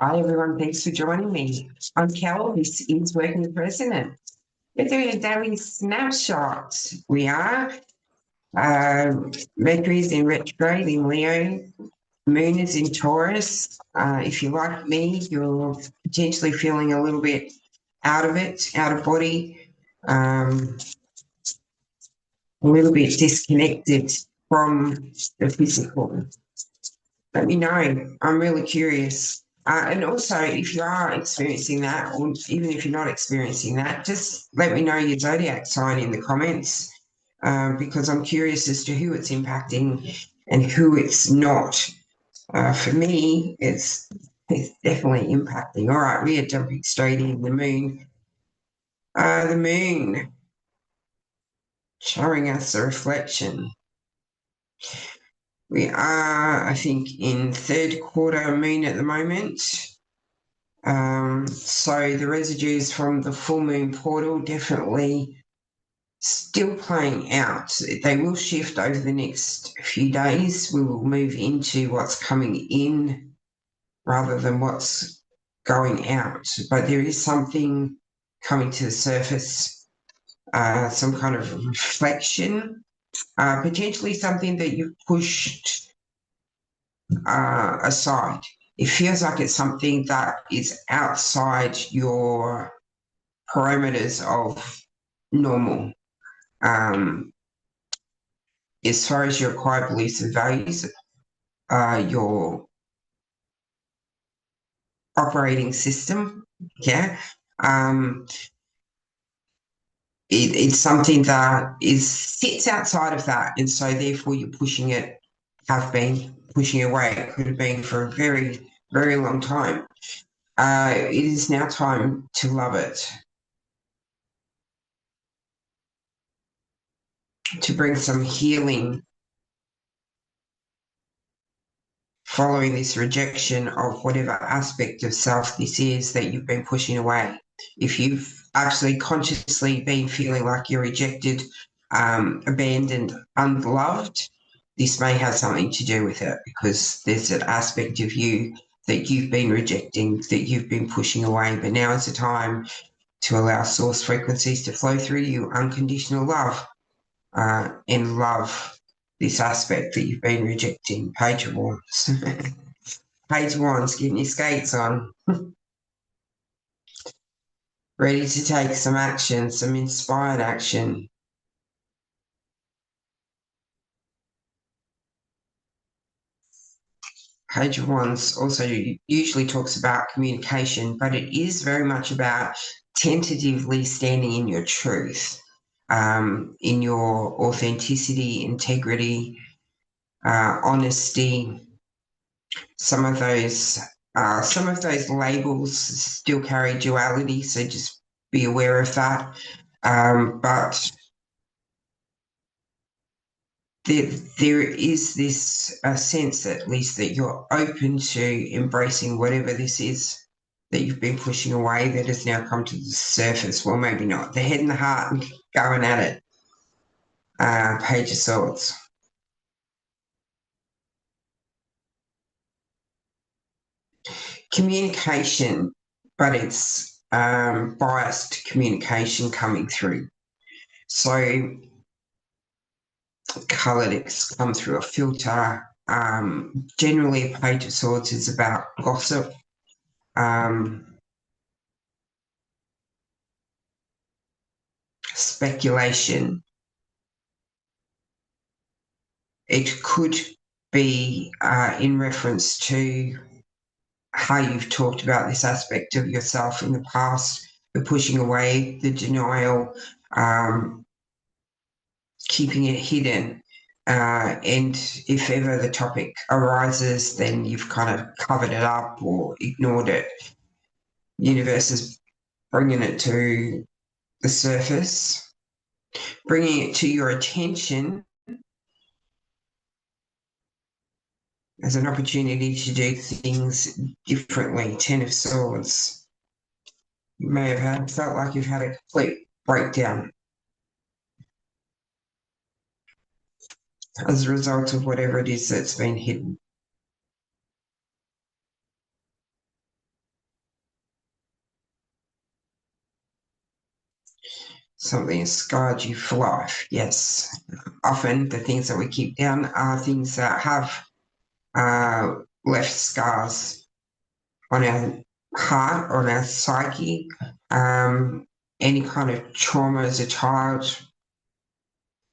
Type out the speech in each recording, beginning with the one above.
Hi everyone, thanks for joining me. I'm Kel, this is Working the President. We're doing a daily snapshot. We are. Mercury is in retrograde in Leo, Moon is in Taurus. If you're like me, you're potentially feeling a little bit out of it, out of body, a little bit disconnected from the physical. Let me know. I'm really curious. And also, if you are experiencing that, or even if you're not experiencing that, just let me know your zodiac sign in the comments, because I'm curious as to who it's impacting and who it's not. For me, it's definitely impacting. All right, we are jumping straight in. The moon. The moon showing us a reflection. We are, I think, in third quarter moon at the moment. So the residues from the full moon portal definitely still playing out. They will shift over the next few days. We will move into what's coming in rather than what's going out. But there is something coming to the surface, some kind of reflection, potentially something that you've pushed aside. It feels like it's something that is outside your parameters of normal. As far as your acquired beliefs and values, your operating system, yeah, it's something that sits outside of that, and so therefore you're pushing it, have been pushing away. It could have been for a very, very long time. It is now time to love it, to bring some healing following this rejection of whatever aspect of self this is that you've been pushing away. If you've actually consciously been feeling like you're rejected, abandoned, unloved, this may have something to do with it, because there's an aspect of you that you've been rejecting, that you've been pushing away. But now is the time to allow source frequencies to flow through you, unconditional love, and love this aspect that you've been rejecting. Page of Wands. Page of Wands, getting your skates on. Ready to take some action, some inspired action. Page of Wands also usually talks about communication, but it is very much about tentatively standing in your truth, in your authenticity, integrity, honesty. Some of those labels still carry duality, so just be aware of that. But there is this sense, at least, that you're open to embracing whatever this is that you've been pushing away that has now come to the surface. Well, maybe not. The head and the heart and going at it. Page of Swords. Communication, but it's biased communication coming through. So colour come through a filter. Generally, a Page of Swords is about gossip. Speculation. It could be in reference to how you've talked about this aspect of yourself in the past, the pushing away, the denial, keeping it hidden. And if ever the topic arises, then you've kind of covered it up or ignored it. Universe is bringing it to the surface, bringing it to your attention as an opportunity to do things differently. Ten of Swords. You may have felt like you've had a complete breakdown as a result of whatever it is that's been hidden. Something has scarred you for life. Yes. Often the things that we keep down are things that have left scars on our heart, on our psyche. Any kind of trauma as a child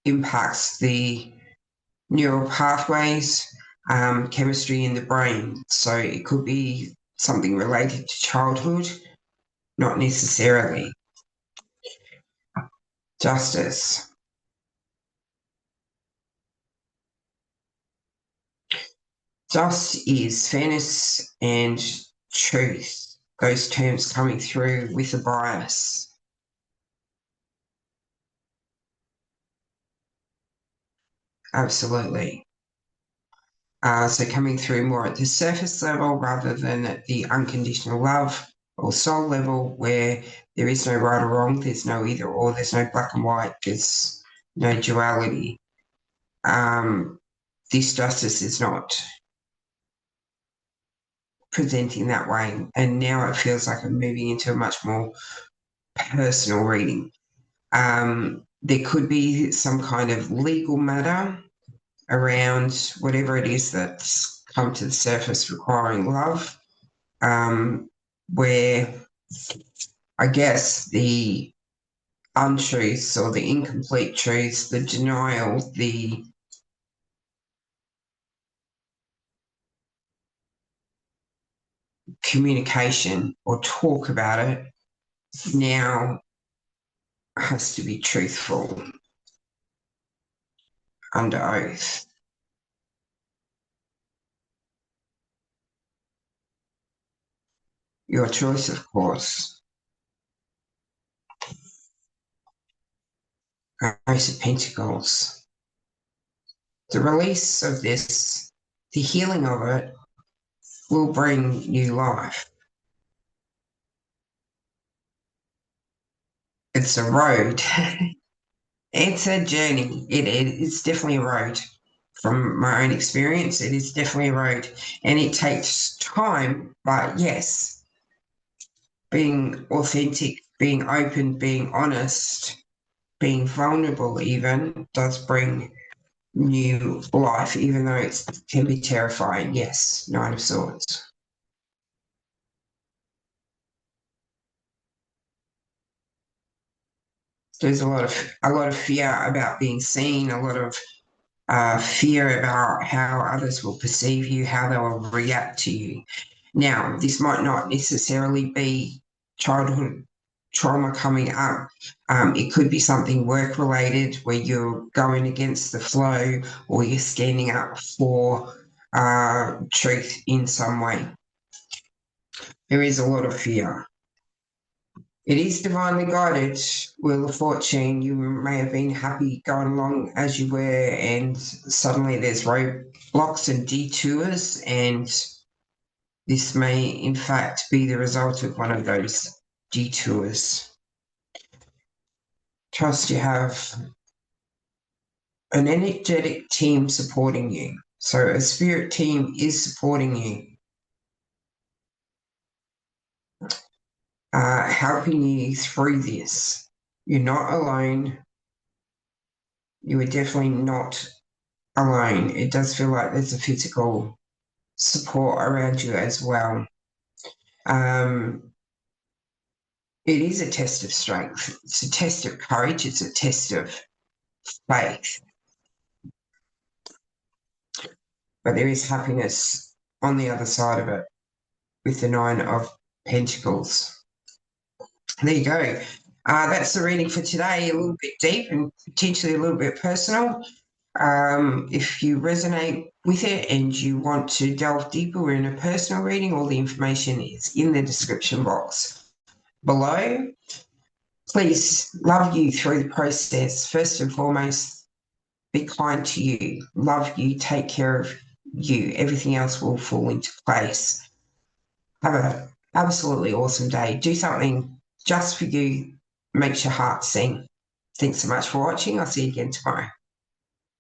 impacts the neural pathways, chemistry in the brain. So it could be something related to childhood, not necessarily. Justice. Just is fairness and truth. Those terms coming through with a bias. Absolutely. So coming through more at the surface level rather than at the unconditional love or soul level, where there is no right or wrong, there's no either or, there's no black and white, there's no duality. This justice is not presenting that way, and now it feels like I'm moving into a much more personal reading. There could be some kind of legal matter around whatever it is that's come to the surface requiring love, where I guess the untruths or the incomplete truths, the denial, the communication or talk about it now has to be truthful under oath. Your choice, of course. Ace of Pentacles. The release of this, the healing of it, will bring new life. It's a road. It's a journey. It's definitely a road. From my own experience, it is definitely a road. And it takes time, but yes, being authentic, being open, being honest, being vulnerable even does bring new life, even though it can be terrifying. Yes, Nine of Swords. There's a lot of fear about being seen, a lot of fear about how others will perceive you, how they will react to you. Now, this might not necessarily be childhood trauma coming up. It could be something work related where you're going against the flow or you're standing up for truth in some way. There is a lot of fear. It is divinely guided. Wheel of Fortune, you may have been happy going along as you were, and suddenly there's roadblocks and detours, and this may in fact be the result of one of those detours. Trust you have an energetic team supporting you. So a spirit team is supporting you, helping you through this. You're not alone. You are definitely not alone. It does feel like there's a physical support around you as well. It is a test of strength. It's a test of courage. It's a test of faith. But there is happiness on the other side of it with the Nine of Pentacles. There you go. That's the reading for today, a little bit deep and potentially a little bit personal. If you resonate with it and you want to delve deeper, we're in a personal reading. All the information is in the description box below. Please love you through the process. First and foremost, be kind to you, love you, take care of you. Everything else will fall into place. Have an absolutely awesome day. Do something just for you, makes your heart sing. Thanks so much for watching. I'll see you again tomorrow.